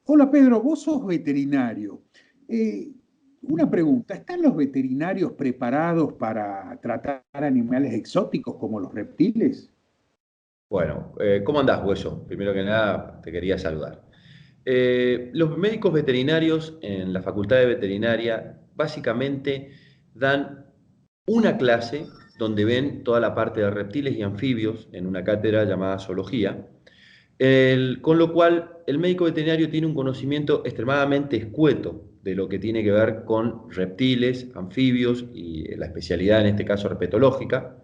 Hola Pedro, vos sos veterinario. Eh, una pregunta, ¿están los veterinarios preparados para tratar animales exóticos como los reptiles? Bueno, ¿cómo andás, Hueso? Primero que nada, te quería saludar. Los médicos veterinarios en la Facultad de Veterinaria básicamente dan una clase donde ven toda la parte de reptiles y anfibios en una cátedra llamada zoología, con lo cual el médico veterinario tiene un conocimiento extremadamente escueto de lo que tiene que ver con reptiles, anfibios y la especialidad en este caso herpetológica,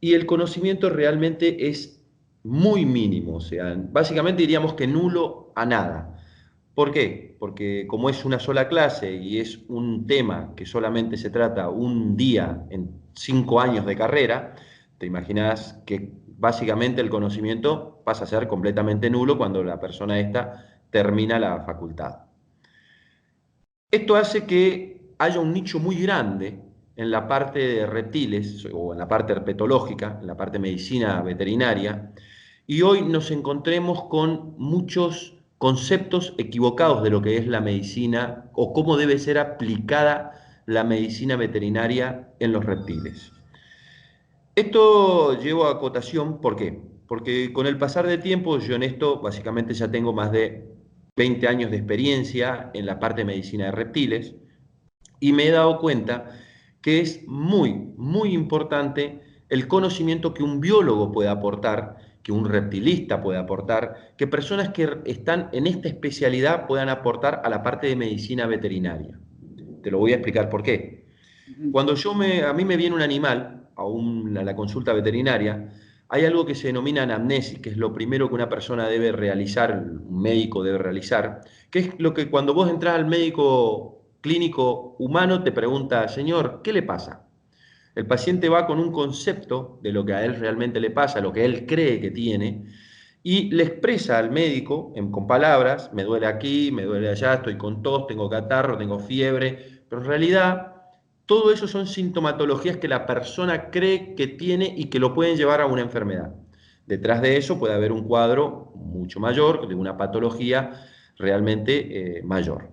y el conocimiento realmente es muy mínimo, o sea, básicamente diríamos que nulo a nada. ¿Por qué? Porque como es una sola clase y es un tema que solamente se trata un día en 5 años de carrera, te imaginas que básicamente el conocimiento pasa a ser completamente nulo cuando la persona esta termina la facultad. Esto hace que haya un nicho muy grande en la parte de reptiles o en la parte herpetológica, en la parte de medicina veterinaria, y hoy nos encontremos con muchos conceptos equivocados de lo que es la medicina o cómo debe ser aplicada la medicina veterinaria en los reptiles. Esto llevo a acotación, ¿por qué? Porque con el pasar del tiempo, yo en esto básicamente ya tengo más de 20 años de experiencia en la parte de medicina de reptiles, y me he dado cuenta que es muy importante el conocimiento que un biólogo puede aportar, que un reptilista puede aportar, que personas que están en esta especialidad puedan aportar a la parte de medicina veterinaria. Te lo voy a explicar por qué. Ujú. Cuando a mí me viene un animal a la consulta veterinaria, hay algo que se denomina anamnesis, que es lo primero que una persona debe realizar, un médico debe realizar, que es lo que cuando vos entras al médico clínico humano te pregunta, señor, ¿qué le pasa? El paciente va con un concepto de lo que a él realmente le pasa, lo que él cree que tiene, y le expresa al médico con palabras, me duele aquí, me duele allá, estoy con tos, tengo catarro, tengo fiebre, pero en realidad todo eso son sintomatologías que la persona cree que tiene y que lo pueden llevar a una enfermedad. Detrás de eso puede haber un cuadro mucho mayor, de una patología realmente mayor.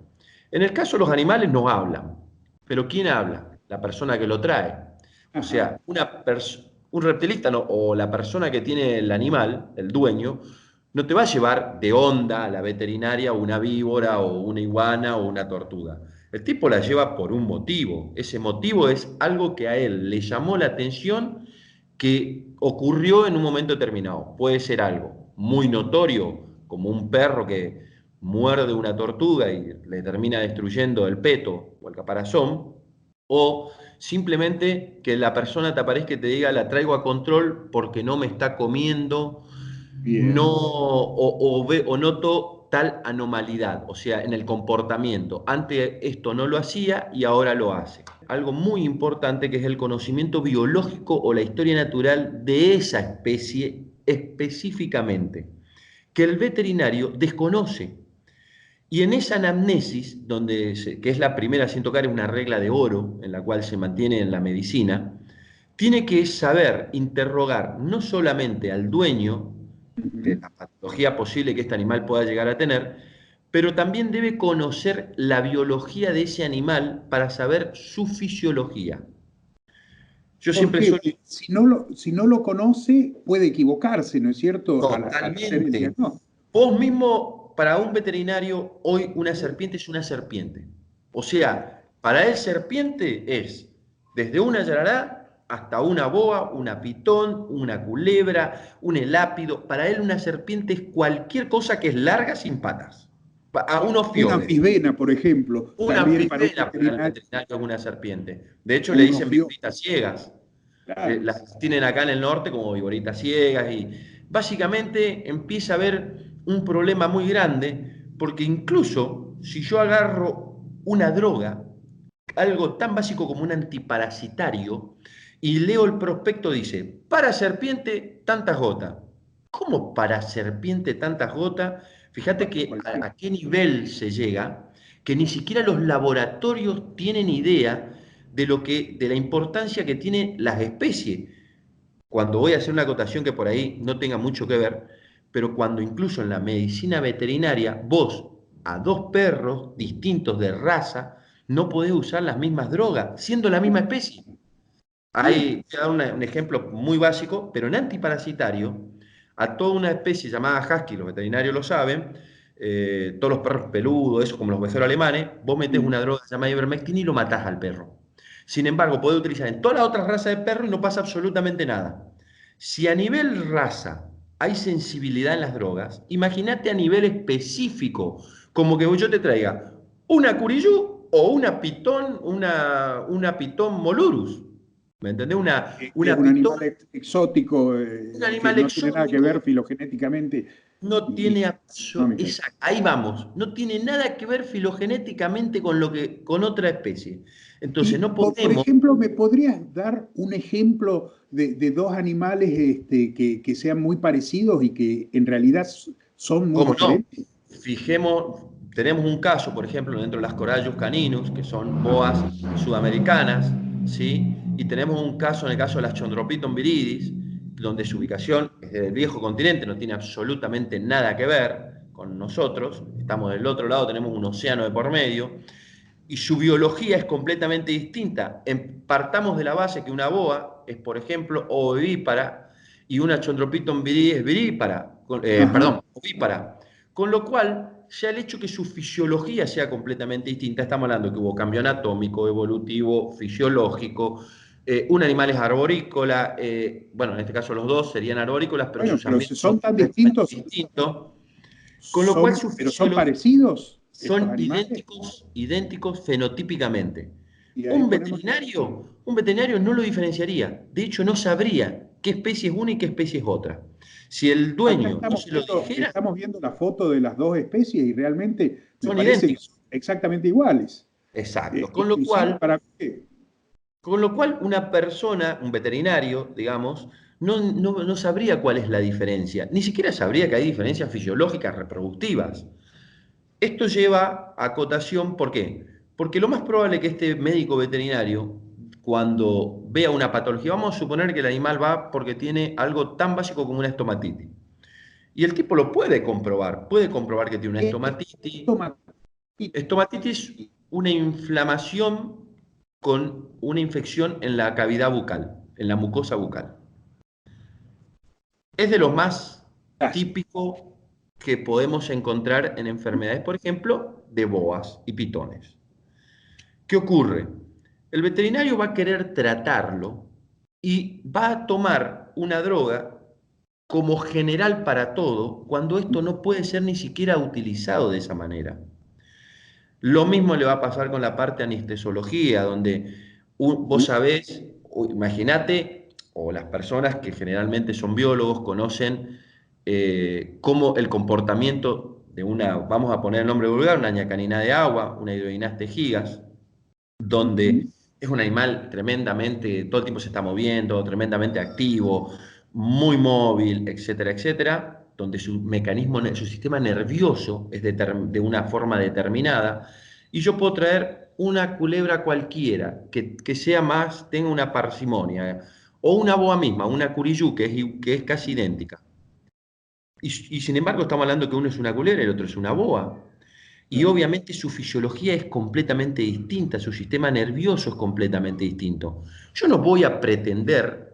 En el caso de los animales no hablan, pero ¿quién habla? La persona que lo trae. O Ajá. sea, un reptilista o la persona que tiene el animal, el dueño, no te va a llevar de onda a la veterinaria una víbora o una iguana o una tortuga. El tipo la lleva por un motivo. Ese motivo es algo que a él le llamó la atención que ocurrió en un momento determinado. Puede ser algo muy notorio, como un perro que muerde una tortuga y le termina destruyendo el peto o el caparazón, o simplemente que la persona te aparezca y te diga la traigo a control porque no me está comiendo, no, Bien. o noto tal anomalidad, o sea, en el comportamiento. Antes esto no lo hacía y ahora lo hace. Algo muy importante que es el conocimiento biológico o la historia natural de esa especie específicamente, que el veterinario desconoce. Y en esa anamnesis, que es la primera sin tocar, es una regla de oro en la cual se mantiene en la medicina, tiene que saber interrogar no solamente al dueño de Ujú. la patología posible que este animal pueda llegar a tener, pero también debe conocer la biología de ese animal para saber su fisiología. Yo ¿Por siempre qué? soy Porque si no lo conoce, puede equivocarse, ¿no es cierto? Al hacer el totalmente. diagnóstico. Vos mismo, para un veterinario, hoy una serpiente es una serpiente. O sea, para él serpiente es desde una yarará hasta una boa, una pitón, una culebra, un elápido. Para él una serpiente es cualquier cosa que es larga sin patas. A un Una ofiode. anfibena, por ejemplo, Una también para un anfibena para el veterinario, veterinario es una serpiente. De hecho, o le un dicen ofión. viboritas ciegas. Claro. Las tienen acá en el norte como viboritas ciegas y básicamente empieza a haber un problema muy grande porque incluso si yo agarro una droga, algo tan básico como un antiparasitario, y leo el prospecto, dice, para serpiente tantas gotas. ¿Cómo para serpiente tantas gotas? Fíjate Para que cualquier. a qué nivel se llega, que ni siquiera los laboratorios tienen idea de la importancia que tienen las especies. Cuando voy a hacer una acotación que por ahí no tenga mucho que ver, pero cuando incluso en la medicina veterinaria, vos a dos perros distintos de raza, no podés usar las mismas drogas, siendo la misma especie. Voy a dar un ejemplo muy básico, pero en antiparasitario, a toda una especie llamada husky, los veterinarios lo saben, todos los perros peludos, eso como los becerros alemanes, vos metés una droga llamada ivermectina y lo matás al perro. Sin embargo, podés utilizar en todas las otras razas de perro y no pasa absolutamente nada. Si a nivel raza hay sensibilidad en las drogas, imagínate a nivel específico, como que yo te traiga una curiyú o una pitón molurus. ¿Me entendés? Es Una un pitón, animal exótico un que animal no tiene nada que ver exótico, filogenéticamente. no Y, tiene no, mira. exacto, ahí vamos, no tiene nada que ver filogenéticamente con otra especie. Y Entonces no por podemos, ejemplo, ¿me podrías dar un ejemplo de dos animales que sean muy parecidos y que en realidad son muy ¿cómo no? diferentes? Tenemos un caso, por ejemplo, dentro de las Corallus caninus, que son boas sudamericanas, ¿sí? Y tenemos un caso en el caso de las Chondropiton viridis, donde su ubicación es del viejo continente, no tiene absolutamente nada que ver con nosotros, estamos del otro lado, tenemos un océano de por medio, y su biología es completamente distinta. Partamos de la base que una boa es, por ejemplo, ovípara y una Chondropiton viridis es vivípara, Ajá. perdón, ovípara. Con lo cual, ya el hecho que su fisiología sea completamente distinta, estamos hablando que hubo cambio anatómico, evolutivo, fisiológico, un animal es arborícola, bueno, en este caso los dos serían arborícolas, pero Bueno, sus pero si ambientes son son tan completamente distintos, distintos, con lo cual su pero son fisiología parecidos estos son animales. idénticos fenotípicamente. Y ahí ponemos. Un veterinario no lo diferenciaría. De hecho, no sabría qué especie es una y qué especie es otra. Si el Acá dueño no se lo dijera, estamos viendo la foto de las dos especies y realmente me son parece que idénticos. son exactamente iguales. Exacto. Inclusive para mí, Con lo cual, una persona, un veterinario, digamos, no sabría cuál es la diferencia. Ni siquiera sabría que hay diferencias fisiológicas reproductivas. Esto lleva a acotación, ¿por qué? Porque lo más probable es que este médico veterinario, cuando vea una patología, vamos a suponer que el animal va porque tiene algo tan básico como una estomatitis. Y el tipo lo puede comprobar que tiene una estomatitis. toma, Estomatitis, una inflamación con una infección en la cavidad bucal, en la mucosa bucal. Es de lo más típico que podemos encontrar en enfermedades, por ejemplo, de boas y pitones. ¿Qué ocurre? El veterinario va a querer tratarlo y va a tomar una droga como general para todo, cuando esto no puede ser ni siquiera utilizado de esa manera. Lo mismo le va a pasar con la parte anestesiología, donde vos sabés, imagínate, o las personas que generalmente son biólogos conocen cómo el comportamiento de una, vamos a poner el nombre vulgar, una ñacanina de agua, una hidroinaste gigas, donde es un animal tremendamente, todo el tiempo se está moviendo, tremendamente activo, muy móvil, etcétera, etcétera, donde su mecanismo, su sistema nervioso es de una forma determinada, y yo puedo traer una culebra cualquiera, que sea más, tenga una parsimonia, o una boa misma, una curiyú, que es casi idéntica. Y sin embargo estamos hablando que uno es una culebra y el otro es una boa. Y claro. obviamente su fisiología es completamente distinta, su sistema nervioso es completamente distinto. Yo no voy a pretender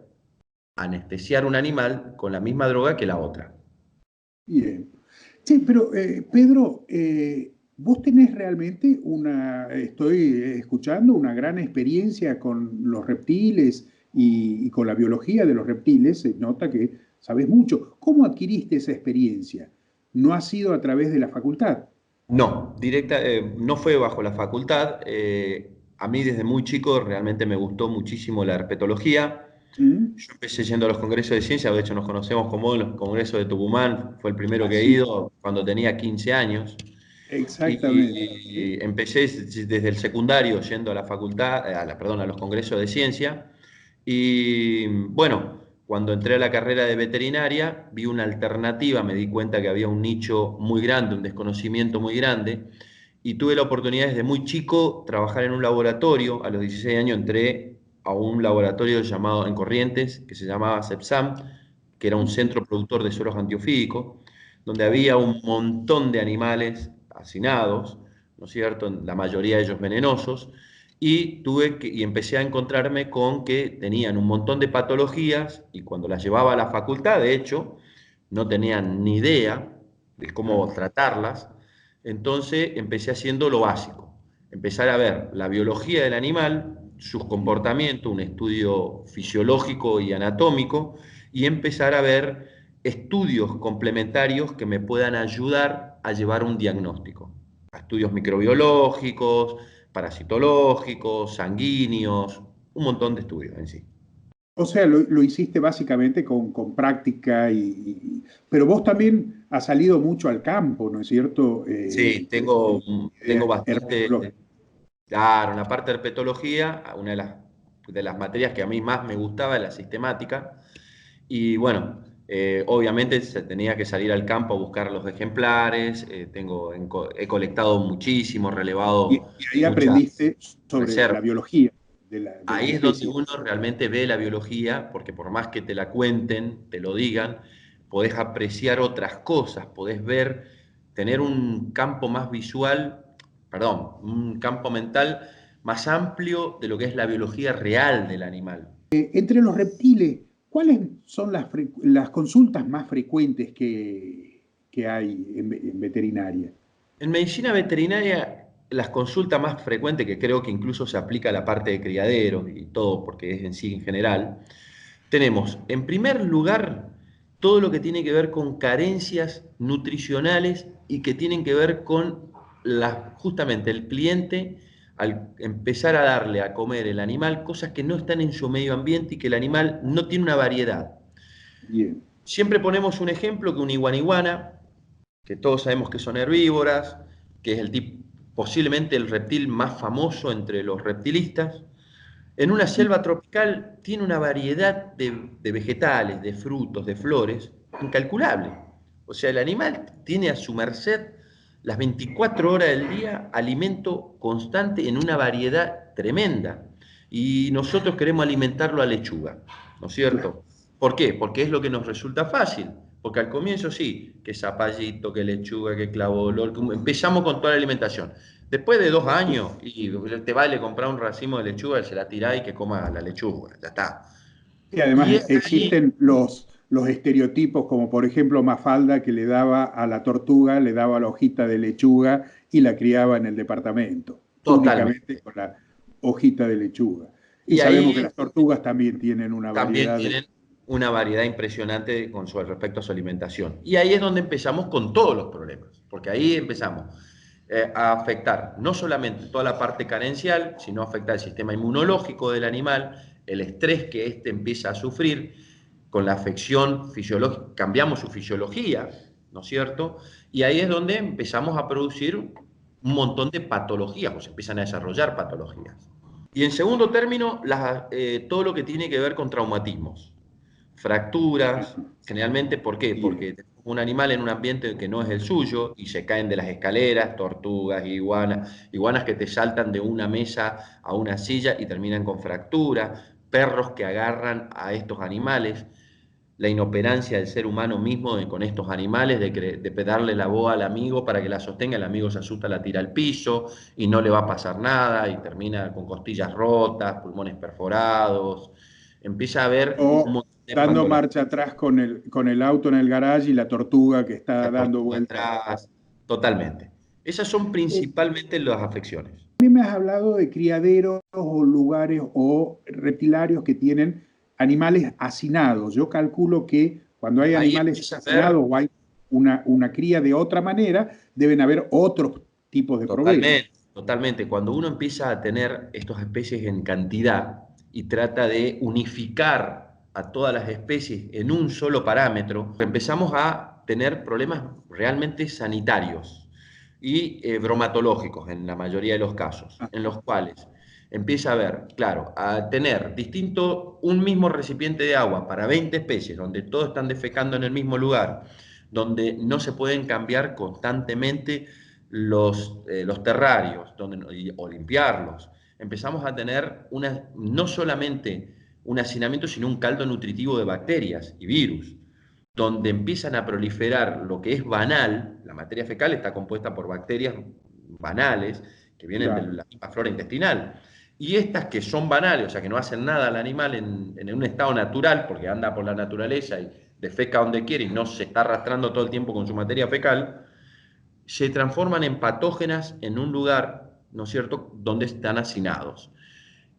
anestesiar un animal con la misma droga que la otra. Bien. Sí, pero Pedro, vos tenés realmente estoy escuchando, una gran experiencia con los reptiles y con la biología de los reptiles. Se nota que sabes mucho. ¿Cómo adquiriste esa experiencia? No ha sido a través de la facultad. No, no fue bajo la facultad. A mí desde muy chico realmente me gustó muchísimo la herpetología. ¿Mm? Yo empecé yendo a los congresos de ciencia, de hecho nos conocemos como en los congresos de Tucumán, fue el primero que he Así, ido cuando tenía 15 años. exactamente. Y empecé desde el secundario yendo a la facultad, perdón, a los congresos de ciencia. Y bueno, cuando entré a la carrera de veterinaria, vi una alternativa, me di cuenta que había un nicho muy grande, un desconocimiento muy grande, y tuve la oportunidad desde muy chico trabajar en un laboratorio. A los 16 años entré a un laboratorio llamado en Corrientes, que se llamaba CEPSAM, que era un centro productor de sueros antiofídicos, donde había un montón de animales hacinados, ¿no es cierto? La mayoría de ellos venenosos, y empecé a encontrarme con que tenían un montón de patologías y cuando las llevaba a la facultad, de hecho, no tenían ni idea de cómo tratarlas, entonces empecé haciendo lo básico, empezar a ver la biología del animal, sus comportamientos, un estudio fisiológico y anatómico, y empezar a ver estudios complementarios que me puedan ayudar a llevar un diagnóstico. Estudios microbiológicos, parasitológicos, sanguíneos, un montón de estudios en sí. O sea, lo hiciste básicamente con práctica, pero vos también has salido mucho al campo, ¿no es cierto? Sí, tengo bastante, Herpetológica. claro, en la parte de herpetología, una de las materias que a mí más me gustaba es la sistemática, y bueno, obviamente se tenía que salir al campo a buscar los ejemplares, he colectado muchísimo, relevado Y ahí muchas aprendiste sobre la reservas. biología de las Ahí es donde especies. uno realmente ve la biología, porque por más que te la cuenten, te lo digan, podés apreciar otras cosas, podés ver, tener un campo más visual, perdón, un campo mental más amplio de lo que es la biología real del animal. Entre los reptiles, ¿cuáles son las consultas más frecuentes que hay en veterinaria? En medicina veterinaria, las consultas más frecuentes, que creo que incluso se aplica a la parte de criadero y todo, porque es en sí en general, tenemos en primer lugar todo lo que tiene que ver con carencias nutricionales y que tienen que ver con justamente el cliente al empezar a darle a comer el animal cosas que no están en su medio ambiente y que el animal no tiene una variedad. Bien. Siempre ponemos un ejemplo que una iguana, que todos sabemos que son herbívoras, que es posiblemente el reptil más famoso entre los reptilistas, en una selva tropical tiene una variedad de vegetales, de frutos, de flores, incalculable. O sea, el animal tiene a su merced las 24 horas del día alimento constante en una variedad tremenda. Y nosotros queremos alimentarlo a lechuga, ¿no es Claro. cierto? ¿Por qué? Porque es lo que nos resulta fácil. Porque al comienzo sí, que zapallito, que lechuga, que clavolol, empezamos con toda la alimentación. Después de 2 años, y te vale comprar un racimo de lechuga, él se la tirá y que coma la lechuga, ya está. Y Y además es ahí, existen los estereotipos, como por ejemplo Mafalda, que le daba a la tortuga, le daba la hojita de lechuga y la criaba en el departamento, únicamente totalmente. con la hojita de lechuga. Y Y sabemos que ahí las tortugas también tienen una también variedad de... tienen una variedad impresionante respecto a su alimentación. Y ahí es donde empezamos con todos los problemas, porque ahí empezamos a afectar no solamente toda la parte carencial, sino afectar el sistema inmunológico del animal, el estrés que éste empieza a sufrir, con la afección fisiológica, cambiamos su fisiología, ¿no es cierto? Y ahí es donde empezamos a producir un montón de patologías, o se empiezan a desarrollar patologías. Y en segundo término, todo lo que tiene que ver con traumatismos, fracturas, Ajá, generalmente, ¿por qué? bien. Porque un animal en un ambiente que no es el suyo y se caen de las escaleras, tortugas, iguanas que te saltan de una mesa a una silla y terminan con fracturas, perros que agarran a estos animales, la inoperancia del ser humano mismo con estos animales, de darle la boa al amigo para que la sostenga, el amigo se asusta, la tira al piso y no le va a pasar nada y termina con costillas rotas, pulmones perforados, empieza a haber un O montón de dando patologías, marcha atrás con el auto en el garage y la tortuga que está la dando tortuga vueltas. atrás, totalmente. Esas son Eh, principalmente las afecciones. También me has hablado de criaderos o lugares o reptilarios que tienen animales hacinados. Yo calculo que cuando hay Ahí animales empieza a ver hacinados o hay una cría de otra manera, deben haber otros tipos de problemas. totalmente, totalmente. Cuando uno empieza a tener estas especies en cantidad y trata de unificar a todas las especies en un solo parámetro, empezamos a tener problemas realmente sanitarios y bromatológicos en la mayoría de los casos, en los cuales empieza a haber, claro, a tener un mismo recipiente de agua para 20 especies, donde todos están defecando en el mismo lugar, donde no se pueden cambiar constantemente los terrarios o limpiarlos. Empezamos a tener no solamente un hacinamiento, sino un caldo nutritivo de bacterias y virus. donde empiezan a proliferar lo que es banal. La materia fecal está compuesta por bacterias banales que vienen de claro, la misma flora intestinal. Y estas que son banales, o sea, que no hacen nada al animal en un estado natural, porque anda por la naturaleza y defeca donde quiere y no se está arrastrando todo el tiempo con su materia fecal, se transforman en patógenas en un lugar, ¿no es cierto?, donde están hacinados.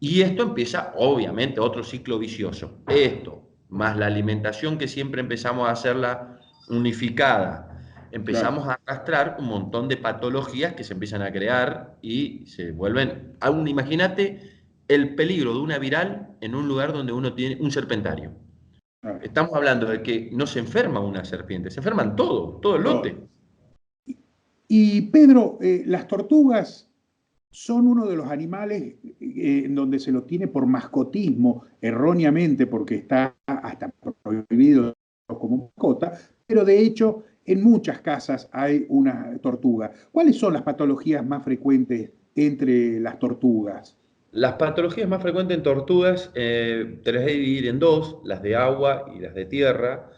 Y esto empieza, obviamente, otro ciclo vicioso. Esto, más la alimentación que siempre empezamos a hacerla unificada, claro. empezamos a arrastrar un montón de patologías que se empiezan a crear y se vuelven, aún imagínate el peligro de una viral en un lugar donde uno tiene un serpentario. Claro. Estamos hablando de que no se enferma una serpiente, se enferman todo el Todo. lote. Y Pedro, las tortugas son uno de los animales en donde se lo tiene por mascotismo, erróneamente, porque está hasta prohibido como mascota, pero de hecho en muchas casas hay una tortuga. ¿Cuáles son las patologías más frecuentes entre las tortugas? Las patologías más frecuentes en tortugas te las voy a dividir en dos, las de agua y las de tierra.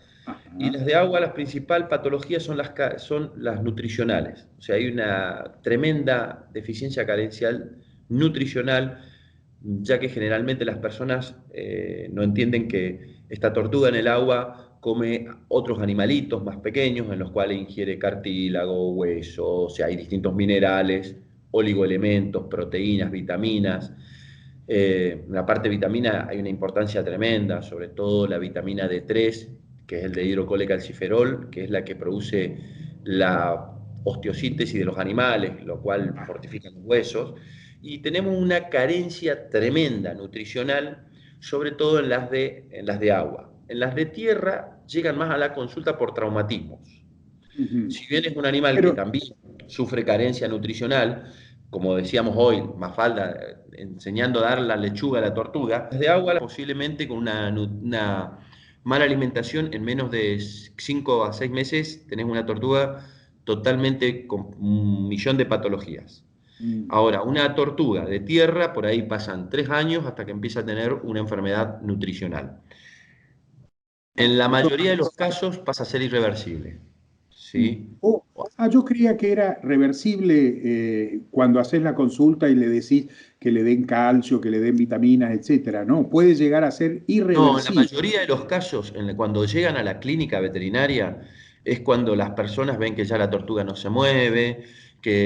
Y Ajá. las de agua, las principales patologías son las nutricionales. O sea, hay una tremenda deficiencia carencial nutricional, ya que generalmente las personas no entienden que esta tortuga en el agua come otros animalitos más pequeños, en los cuales ingiere cartílago, hueso, o sea, hay distintos minerales, oligoelementos, proteínas, vitaminas. En la parte de vitamina hay una importancia tremenda, sobre todo la vitamina D3, que es el de hidrocolecalciferol, que es la que produce la osteosíntesis de los animales, lo cual fortifica los huesos. Y tenemos una carencia tremenda nutricional, sobre todo en las de agua. En las de tierra llegan más a la consulta por traumatismos. Ujú. Si bien es un animal que Pero, también sufre carencia nutricional, como decíamos hoy, Mafalda enseñando a dar la lechuga a la tortuga, desde agua posiblemente con una mala alimentación en menos de 5 a 6 meses tenés una tortuga totalmente con 1 millón de patologías. mm, Ahora, una tortuga de tierra, por ahí pasan 3 años hasta que empieza a tener una enfermedad nutricional. En la mayoría de los casos pasa a ser irreversible. mm. ¿Sí? Yo creía que era reversible cuando haces la consulta y le decís que le den calcio, que le den vitaminas, etcétera, ¿no? Puede llegar a ser No, en la irreversible. mayoría de los casos, cuando llegan a la clínica veterinaria, es cuando las personas ven que ya la tortuga no se mueve,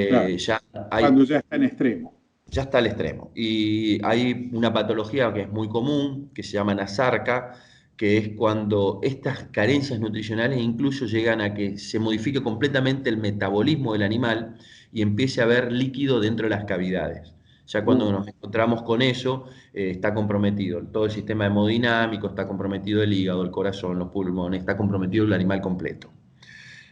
Claro, que ya cuando hay, ya está en extremo. ya está al extremo. Y hay una patología que es muy común, que se llama nasarca, que es cuando estas carencias nutricionales incluso llegan a que se modifique completamente el metabolismo del animal y empiece a haber líquido dentro de las cavidades. Ya cuando Uh, nos encontramos con eso, está comprometido todo el sistema hemodinámico, está comprometido el hígado, el corazón, los pulmones, está comprometido el animal completo.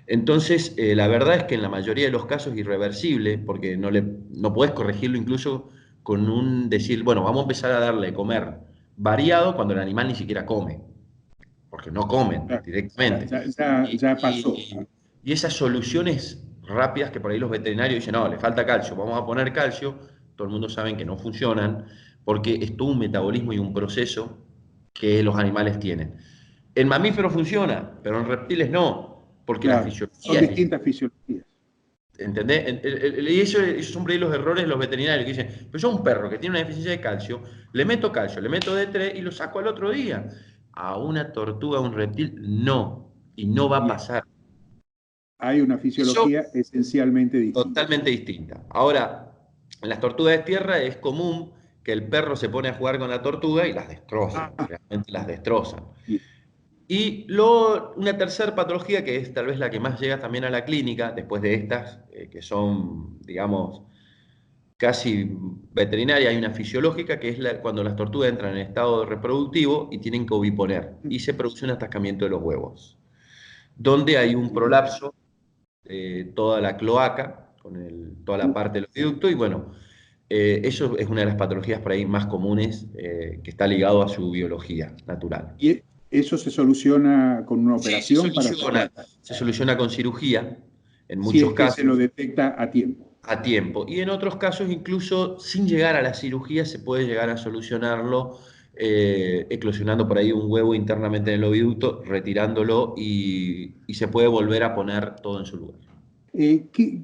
Entonces, la verdad es que en la mayoría de los casos es irreversible, porque no podés corregirlo incluso con un decir, bueno, vamos a empezar a darle de comer variado cuando el animal ni siquiera come, porque no comen ya, directamente. Y, ya pasó. y- y esas soluciones rápidas que por ahí los veterinarios dicen, no, le falta calcio, vamos a poner calcio, todo el mundo sabe que no funcionan, porque es todo un metabolismo y un proceso que los animales tienen. En mamíferos funciona, pero en reptiles no, porque la Claro, son fisiología es distinta. distintas fisiologías. ¿Entendés? Y esos son por ahí los errores de los veterinarios que dicen, pero yo a un perro que tiene una deficiencia de calcio, le meto D3 y lo saco al otro día. A una tortuga, a un reptil, no. Y no va a Bien, pasar. hay una Eso fisiología esencialmente distinta. totalmente distinta. Ahora, en las tortugas de tierra es común que el perro se pone a jugar con la tortuga y las destrozan, Ah, realmente las destrozan. bien. Y una tercera patología, que es tal vez la que más llega también a la clínica, después de estas, que son, digamos, casi veterinaria, hay una fisiológica, que es cuando las tortugas entran en estado reproductivo y tienen que oviponer, y se produce un atascamiento de los huevos, donde hay un prolapso de toda la cloaca, con toda la parte del oviducto, y bueno, eso es una de las patologías por ahí más comunes, que está ligado a su biología natural. Y eso se soluciona con una Sí, operación para sacar, se soluciona con cirugía, en si muchos es que se lo casos, detecta a tiempo. a tiempo. Y en otros casos, incluso sin llegar a la cirugía, se puede llegar a solucionarlo eclosionando por ahí un huevo internamente en el oviducto, retirándolo y se puede volver a poner todo en su lugar.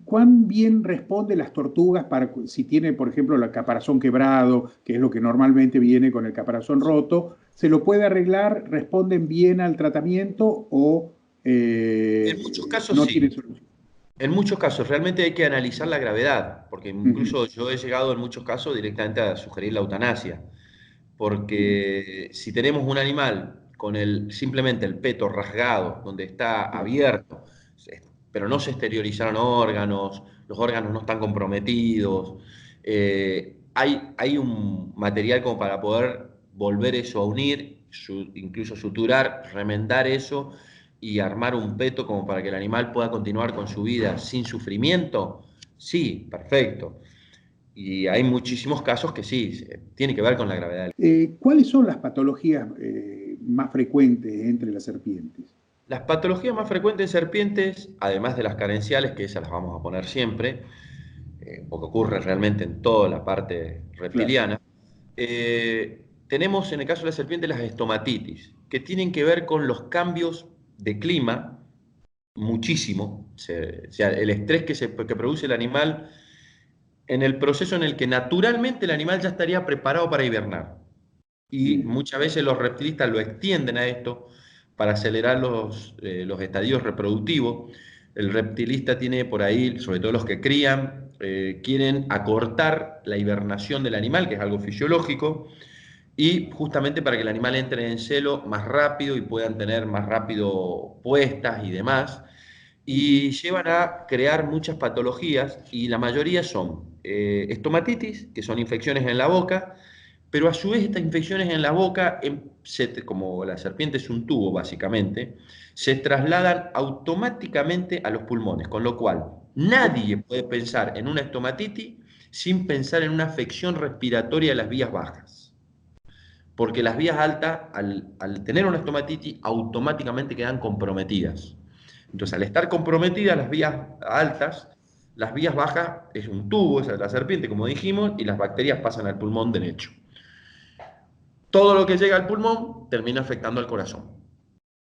¿Cuán bien responden las tortugas para si tiene, por ejemplo, el caparazón quebrado, que es lo que normalmente viene con el caparazón roto? ¿Se lo puede arreglar? ¿Responden bien al tratamiento o En muchos casos no tiene sí. solución? En muchos casos, realmente hay que analizar la gravedad, porque Ujú. incluso yo he llegado en muchos casos directamente a sugerir la eutanasia, Bien, porque si tenemos un animal con simplemente el peto rasgado, donde está claro. abierto, pero no se exteriorizaron órganos, los órganos no están comprometidos, hay un material como para poder volver eso a unir, incluso suturar, remendar eso y armar un peto como para que el animal pueda continuar con su vida sin sufrimiento. Sí, perfecto. Y hay muchísimos casos que sí, tiene que ver con la gravedad. ¿Cuáles son las patologías más frecuentes entre las serpientes? Las patologías más frecuentes en serpientes, además de las carenciales, que esas las vamos a poner siempre, porque ocurre realmente en toda la parte Claro. reptiliana, tenemos en el caso de la serpiente las estomatitis, que tienen que ver con los cambios de clima muchísimo, o sea, el estrés que produce el animal en el proceso en el que naturalmente el animal ya estaría preparado para hibernar. Y Bien. muchas veces los reptilistas lo extienden a esto para acelerar los estadios reproductivos. El reptilista tiene por ahí, sobre todo los que crían, quieren acortar la hibernación del animal, que es algo fisiológico, y justamente para que el animal entre en celo más rápido y puedan tener más rápido puestas y demás, Ujú. y llevan a crear muchas patologías y la mayoría son estomatitis, que son infecciones en la boca, pero a su vez estas infecciones en la boca, como la serpiente es un tubo básicamente, se trasladan automáticamente a los pulmones, con lo cual Oh, nadie puede pensar en una estomatitis sin pensar en una afección respiratoria de las vías bajas, porque las vías altas, al tener una estomatitis, automáticamente quedan comprometidas. Entonces, al estar comprometidas las vías altas, las vías bajas es un tubo, esa es la serpiente, como dijimos, y las bacterias pasan al pulmón derecho. Todo lo que llega al pulmón termina afectando al corazón.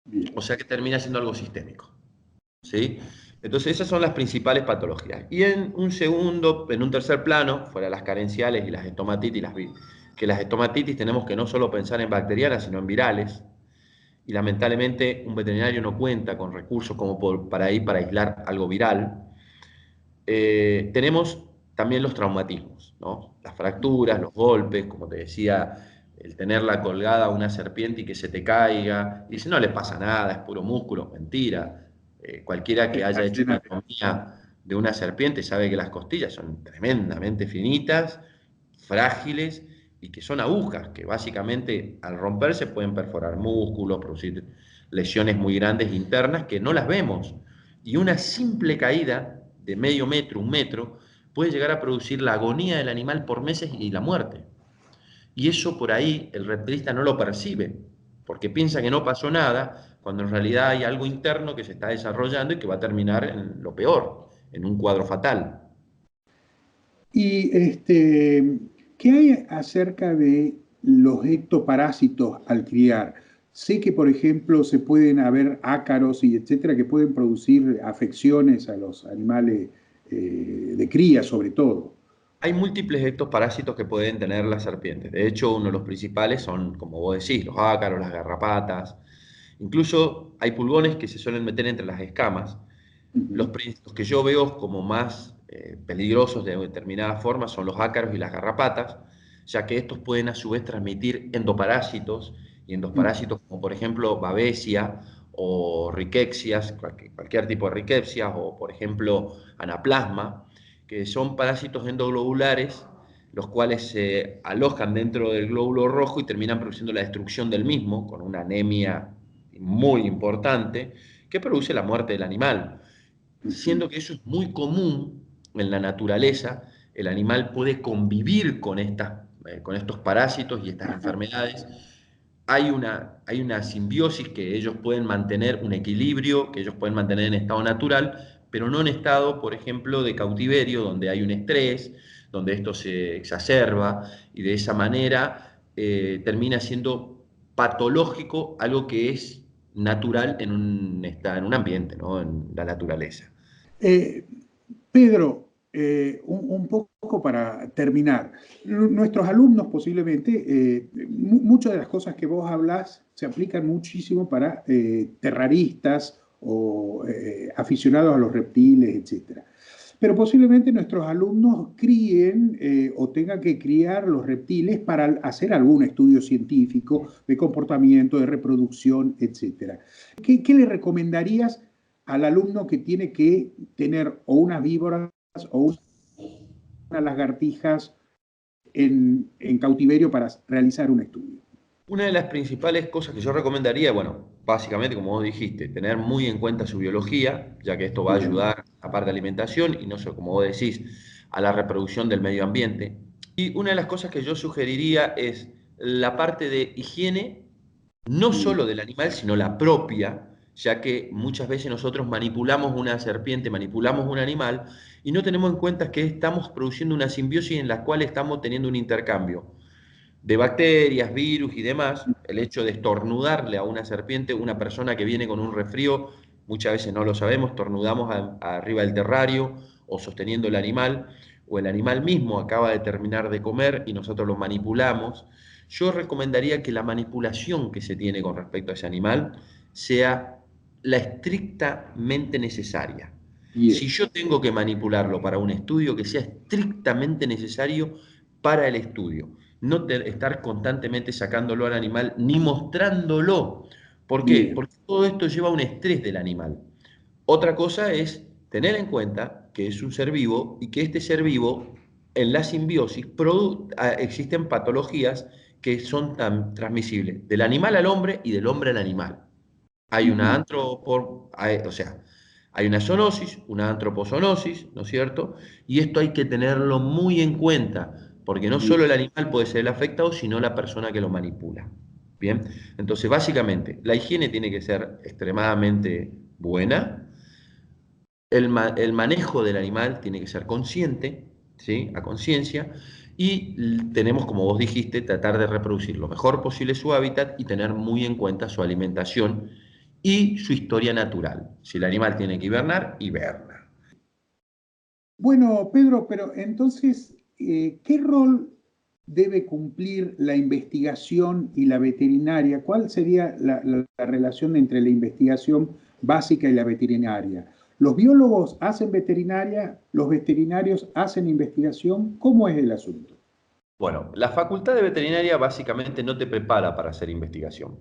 bien. O sea que termina siendo algo sistémico. ¿Sí? Entonces, esas son las principales patologías. Y en un tercer plano, fuera de las carenciales y las estomatitis, que las estomatitis tenemos que no solo pensar en bacterianas, sino en virales. Y lamentablemente un veterinario no cuenta con recursos como para aislar algo viral. Tenemos también los traumatismos, ¿no? Las fracturas, los golpes, como te decía, el tenerla colgada a una serpiente y que se te caiga, y dice, no le pasa nada, es puro músculo, mentira. Cualquiera que haya Está hecho llena una anatomía de una serpiente sabe que las costillas son tremendamente finitas, frágiles, y que son agujas, que básicamente al romperse pueden perforar músculos, producir lesiones muy grandes internas que no las vemos. Y una simple caída de medio metro, un metro, puede llegar a producir la agonía del animal por meses y la muerte. Y eso por ahí el reptilista no lo percibe, porque piensa que no pasó nada, cuando en realidad hay algo interno que se está desarrollando y que va a terminar en lo peor, en un cuadro fatal. Y ¿qué hay acerca de los ectoparásitos al criar? Sé que, por ejemplo, se pueden haber ácaros y etcétera que pueden producir afecciones a los animales de cría, sobre todo. Hay múltiples estos parásitos que pueden tener las serpientes. De hecho, uno de los principales son, como vos decís, los ácaros, las garrapatas. Incluso hay pulgones que se suelen meter entre las escamas. Ujú. Los que yo veo como más peligrosos de determinada forma son los ácaros y las garrapatas, ya que estos pueden a su vez transmitir endoparásitos, y Mm. endoparásitos como por ejemplo babesia o riquexias, cualquier tipo de riquexias, o por ejemplo anaplasma, que son parásitos endoglobulares, los cuales se alojan dentro del glóbulo rojo y terminan produciendo la destrucción del mismo, con una anemia muy importante, que produce la muerte del animal. Ujú. Siendo que eso es muy común en la naturaleza, el animal puede convivir con estos parásitos y estas Ajá. enfermedades. Hay una simbiosis que ellos pueden mantener, un equilibrio que ellos pueden mantener en estado natural, pero no en estado, por ejemplo, de cautiverio, donde hay un estrés, donde esto se exacerba, y de esa manera termina siendo patológico algo que es natural está en un ambiente, ¿no? En la naturaleza. Eh, Pedro, un poco para terminar. Nuestros alumnos posiblemente, muchas de las cosas que vos hablás se aplican muchísimo para terraristas o aficionados a los reptiles, etcétera. Pero posiblemente nuestros alumnos críen o tengan que criar los reptiles para hacer algún estudio científico de comportamiento, de reproducción, etcétera. ¿Qué le recomendarías al alumno que tiene que tener o unas víboras o unas lagartijas en cautiverio para realizar un estudio? Una de las principales cosas que yo recomendaría, bueno, básicamente, como vos dijiste, tener muy en cuenta su biología, ya que esto va a Bien, ayudar a parte de alimentación y no solo, como vos decís, a la reproducción del medio ambiente. Y una de las cosas que yo sugeriría es la parte de higiene, no bien, solo del animal, sino la propia, ya que muchas veces nosotros manipulamos una serpiente, manipulamos un animal y no tenemos en cuenta que estamos produciendo una simbiosis en la cual estamos teniendo un intercambio de bacterias, virus y demás. El hecho de estornudarle a una serpiente, una persona que viene con un resfrío, muchas veces no lo sabemos, estornudamos arriba del terrario o sosteniendo el animal, o el animal mismo acaba de terminar de comer y nosotros lo manipulamos. Yo recomendaría que la manipulación que se tiene con respecto a ese animal sea la estrictamente necesaria. Si bien, yo tengo que manipularlo para un estudio, que sea estrictamente necesario para el estudio, no estar constantemente sacándolo al animal ni mostrándolo. ¿Por qué? bien. Porque todo esto lleva a un estrés del animal. Otra cosa es tener en cuenta que es un ser vivo y que este ser vivo, en la simbiosis, existen patologías que son transmisibles del animal al hombre y del hombre al animal. Hay una Ujú, o sea, hay una zoonosis, una antropozonosis, ¿no es cierto? Y esto hay que tenerlo muy en cuenta, porque no bien. solo el animal puede ser el afectado, sino la persona que lo manipula. Bien, entonces básicamente la higiene tiene que ser extremadamente buena, el manejo del animal tiene que ser consciente, ¿sí? A conciencia, y tenemos, como vos dijiste, tratar de reproducir lo mejor posible su hábitat y tener muy en cuenta su alimentación y su historia natural. Si el animal tiene que hibernar, hiberna. Bueno, Pedro, pero entonces, ¿qué rol debe cumplir la investigación y la veterinaria? ¿Cuál sería la relación entre la investigación básica y la veterinaria? ¿Los biólogos hacen veterinaria? ¿Los veterinarios hacen investigación? ¿Cómo es el asunto? Bueno, la facultad de veterinaria básicamente no te prepara para hacer investigación.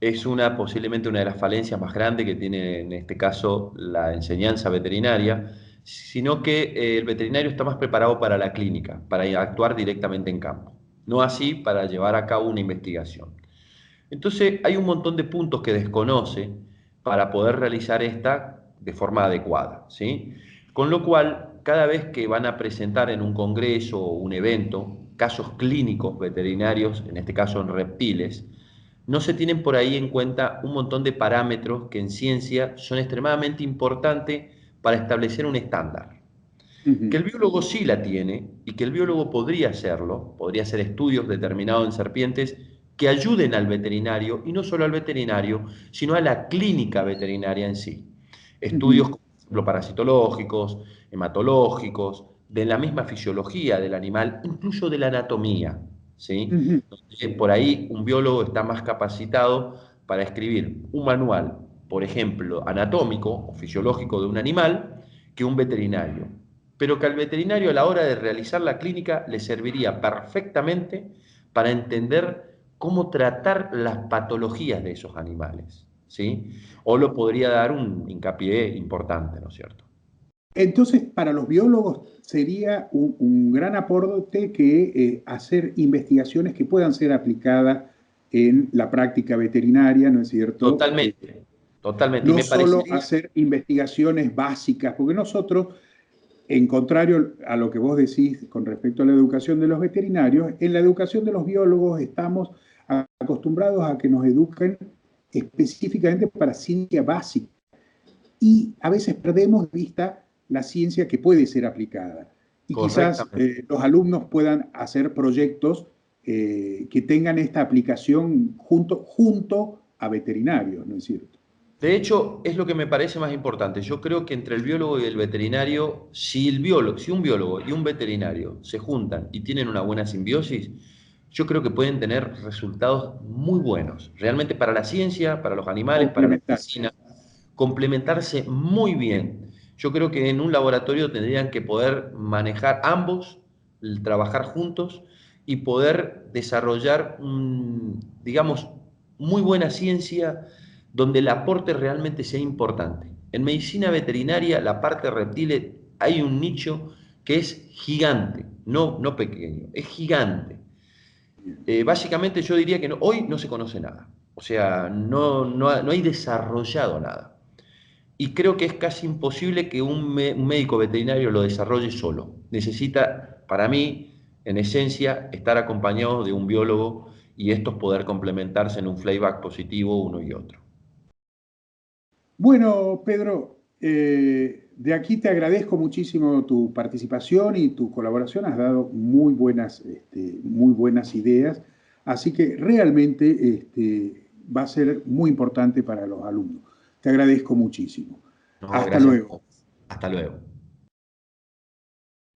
Es posiblemente una de las falencias más grandes que tiene en este caso la enseñanza veterinaria, sino que el veterinario está más preparado para la clínica, para actuar directamente en campo, no así para llevar a cabo una investigación. Entonces hay un montón de puntos que desconoce para poder realizar esta de forma adecuada, ¿sí? Con lo cual, cada vez que van a presentar en un congreso o un evento casos clínicos veterinarios, en este caso en reptiles, no se tienen por ahí en cuenta un montón de parámetros que en ciencia son extremadamente importantes para establecer un estándar. Que Ujú, el biólogo sí la tiene y que el biólogo podría hacerlo, podría hacer estudios determinados en serpientes que ayuden al veterinario y no solo al veterinario, sino a la clínica veterinaria en sí. Estudios, ujú, como por ejemplo, parasitológicos, hematológicos, de la misma fisiología del animal, incluso de la anatomía, ¿sí? ujú. Entonces, por ahí un biólogo está más capacitado para escribir un manual, por ejemplo, anatómico o fisiológico de un animal, que un veterinario, pero que al veterinario a la hora de realizar la clínica le serviría perfectamente para entender cómo tratar las patologías de esos animales, ¿sí? O lo podría dar un hincapié importante, ¿no es cierto? Entonces, para los biólogos sería un gran aporte que hacer investigaciones que puedan ser aplicadas en la práctica veterinaria, ¿no es cierto? Totalmente, totalmente. Y No me solo parecería, hacer investigaciones básicas, porque nosotros, en contrario a lo que vos decís con respecto a la educación de los veterinarios, en la educación de los biólogos estamos acostumbrados a que nos eduquen específicamente para ciencia básica y a veces perdemos de vista la ciencia que puede ser aplicada. Y quizás correctamente. los alumnos puedan hacer proyectos que tengan esta aplicación junto a veterinarios, ¿no es cierto? De hecho, es lo que me parece más importante. Yo creo que entre el biólogo y el veterinario, si un biólogo y un veterinario se juntan y tienen una buena simbiosis, yo creo que pueden tener resultados muy buenos. Realmente para la ciencia, para los animales, para la Complementar. medicina, complementarse muy bien. Yo creo que en un laboratorio tendrían que poder manejar ambos, trabajar juntos y poder desarrollar, digamos, muy buena ciencia donde el aporte realmente sea importante. En medicina veterinaria, la parte reptiles, hay un nicho que es gigante, no pequeño, es gigante. Básicamente yo diría que hoy no se conoce nada, o sea, no hay desarrollado nada. Y creo que es casi imposible que un médico veterinario lo desarrolle solo. Necesita, para mí, en esencia, estar acompañado de un biólogo y estos poder complementarse en un playback positivo uno y otro. Bueno, Pedro, de aquí te agradezco muchísimo tu participación y tu colaboración. Has dado muy buenas ideas, así que realmente va a ser muy importante para los alumnos. Te agradezco muchísimo. No, Hasta gracias a luego. vos. Hasta luego.